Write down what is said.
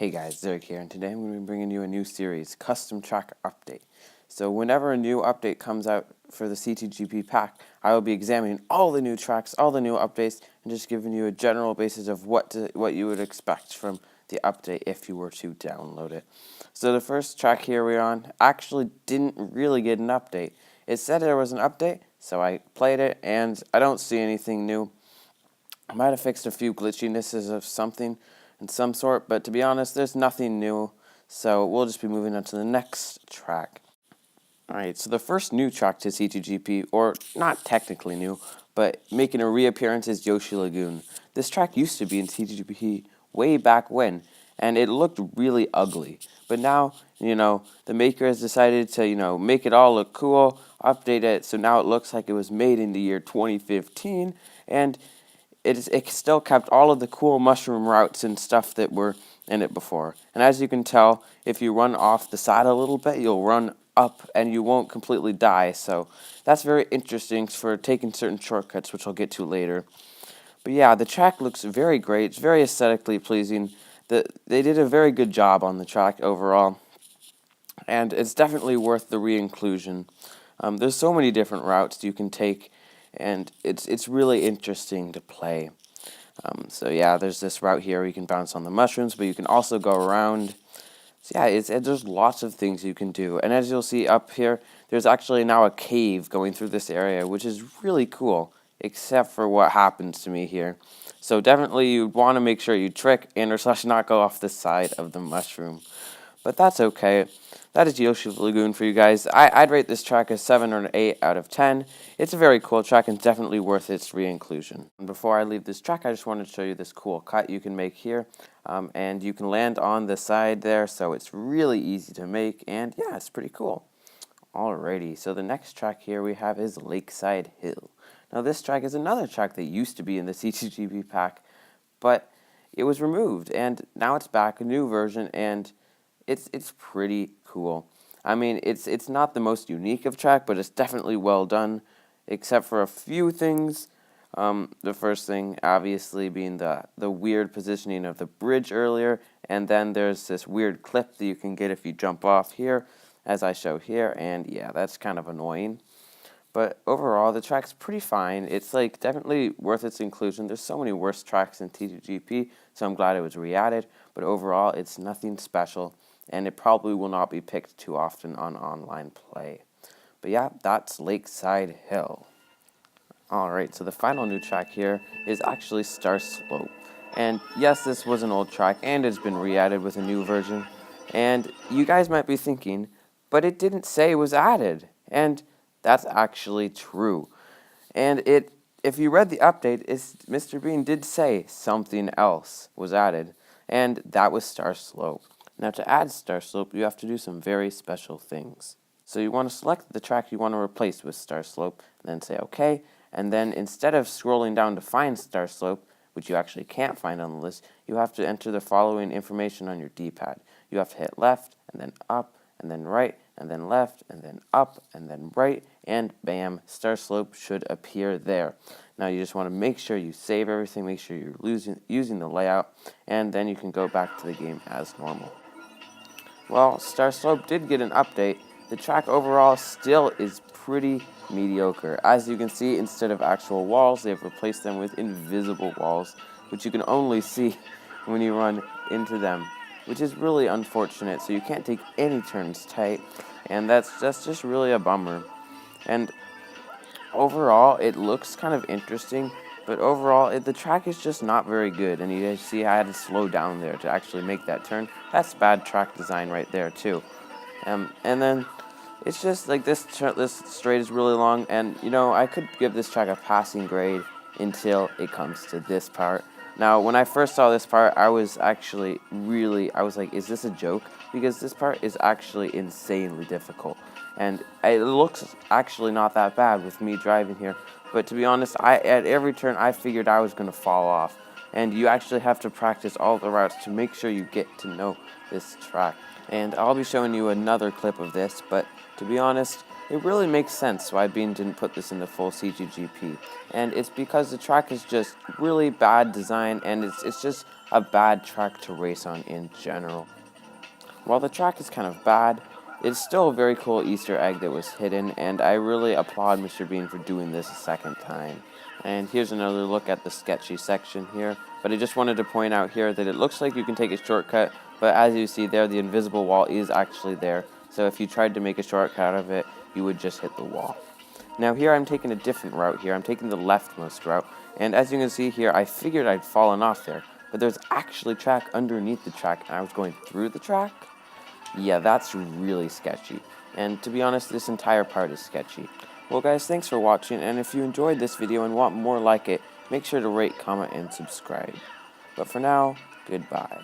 Hey guys, Derek here, and today I'm going to be bringing you a new series, Custom Track Update. So whenever a new update comes out for the CTGP pack, I will be examining all the new tracks, all the new updates, and just giving you a general basis of what you would expect from the update if you were to download it. So the first track here we're on actually didn't really get an update. It said there was an update, so I played it, and I don't see anything new. I might have fixed a few glitchinesses of something in some sort, but to be honest, there's nothing new, so we'll just be moving on to the next track. Alright, so the first new track to CTGP, or not technically new, but making a reappearance is Yoshi Lagoon. This track used to be in CTGP way back when, and it looked really ugly. But now, the maker has decided to, make it all look cool, update it, so now it looks like it was made in the year 2015, and it still kept all of the cool mushroom routes and stuff that were in it before. And as you can tell, if you run off the side a little bit, you'll run up and you won't completely die. So that's very interesting for taking certain shortcuts, which I'll get to later. But yeah, the track looks very great. It's very aesthetically pleasing. They did a very good job on the track overall. And it's definitely worth the re-inclusion. There's so many different routes you can take, and it's really interesting to play. So yeah, there's this route here where you can bounce on the mushrooms, but you can also go around. So yeah, there's lots of things you can do. And as you'll see up here, there's actually now a cave going through this area, which is really cool, except for what happens to me here. So definitely you want to make sure you trick and or slash not go off the side of the mushroom. But that's okay. That is Yoshi Lagoon for you guys. I'd rate this track a 7 or an 8 out of 10. It's a very cool track and definitely worth its re-inclusion. And before I leave this track, I just wanted to show you this cool cut you can make here. And you can land on the side there, so it's really easy to make. And yeah, it's pretty cool. Alrighty, so the next track here we have is Lakeside Hill. Now this track is another track that used to be in the CTGP pack, but it was removed. And now it's back, a new version, and it's pretty cool. I mean, it's not the most unique of track, but it's definitely well done, except for a few things. The first thing, obviously, being the weird positioning of the bridge earlier, and then there's this weird clip that you can get if you jump off here, as I show here, and yeah, that's kind of annoying. But overall, the track's pretty fine. It's definitely worth its inclusion. There's so many worse tracks in TTGP, so I'm glad it was re-added. But overall, it's nothing special, and it probably will not be picked too often on online play. But yeah, that's Lakeside Hill. Alright, so the final new track here is actually Star Slope. And yes, this was an old track, and it's been re-added with a new version. And you guys might be thinking, but it didn't say it was added. And that's actually true. And if you read the update, Mr. Bean did say something else was added, and that was Star Slope. Now to add Star Slope, you have to do some very special things. So you want to select the track you want to replace with Star Slope, and then say OK, and then instead of scrolling down to find Star Slope, which you actually can't find on the list, you have to enter the following information on your D-pad. You have to hit left, and then up, and then right, and then left, and then up, and then right, and bam, Star Slope should appear there. Now you just want to make sure you save everything, make sure you're using the layout, and then you can go back to the game as normal. Well, Star Slope did get an update. The track overall still is pretty mediocre. As you can see, instead of actual walls, they've replaced them with invisible walls, which you can only see when you run into them, which is really unfortunate. So you can't take any turns tight, and that's just really a bummer. And overall, it looks kind of interesting, but overall, the track is just not very good. And you guys see I had to slow down there to actually make that turn. That's bad track design right there, too. And then it's just like this straight is really long, and I could give this track a passing grade until it comes to this part. Now, when I first saw this part, I was actually I was like, is this a joke? Because this part is actually insanely difficult. And it looks actually not that bad with me driving here. But to be honest, at every turn, I figured I was going to fall off. And you actually have to practice all the routes to make sure you get to know this track. And I'll be showing you another clip of this, but to be honest, It really makes sense why Bean didn't put this in the full CTGP, and it's because the track is just really bad design, and it's just a bad track to race on in general. While the track is kind of bad, it's still a very cool Easter egg that was hidden, and I really applaud Mr. Bean for doing this a second time. And here's another look at the sketchy section here, but I just wanted to point out here that it looks like you can take a shortcut, but as you see there, the invisible wall is actually there, so if you tried to make a shortcut out of it, you would just hit the wall. Now here I'm taking a different route here. I'm taking the leftmost route, and as you can see here, I figured I'd fallen off there, but there's actually track underneath the track, and I was going through the track. Yeah, that's really sketchy, and to be honest, this entire part is sketchy. Well guys, thanks for watching, and if you enjoyed this video and want more like it, make sure to rate, comment, and subscribe. But for now, goodbye.